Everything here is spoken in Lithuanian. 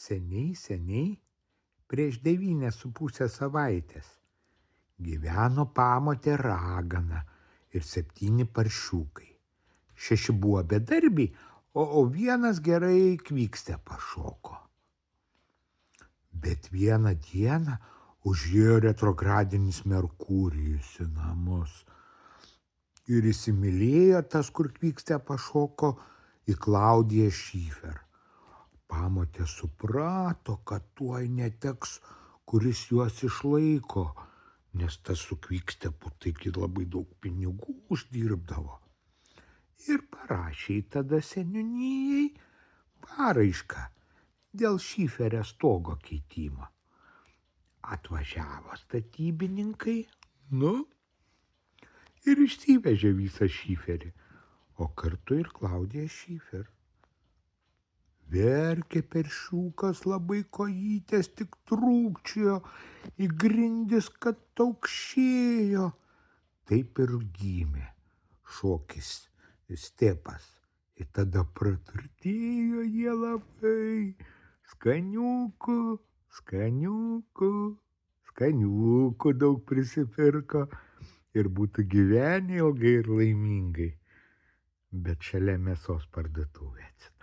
Seniai, prieš 9,5 savaitės, gyveno pamotė ragana ir 7 paršiukai. 6 buvo bedarbiai, o vienas gerai kvykste pašoko. Bet vieną dieną užėjo retrogradinis Merkurijus į namus. Ir įsimylėjo tas, kur kvykste pašoko, į Klaudiją Šifer. Pamotė suprato, kad tuoj neteks, kuris juos išlaiko, nes tas su kvykstepu taigi labai daug pinigų uždirbdavo. Ir parašė tada seniūnijai paraišką dėl Šiferio stogo keitimo. Atvažiavo statybininkai, ir išsivežė visą Šiferį, o kartu ir Klaudiją Šifer. Verkė peršiukas, labai kojytės tik trūkčiojo, į grindis, kad taukšėjo. Taip ir gimė šokis Stepas. Ir tada praturtėjo jie labai. Skaniukų daug prisipirko ir būtų gyvenę ilgai ir laimingai. Bet šalia mėsos parduotuvė atsidūrė.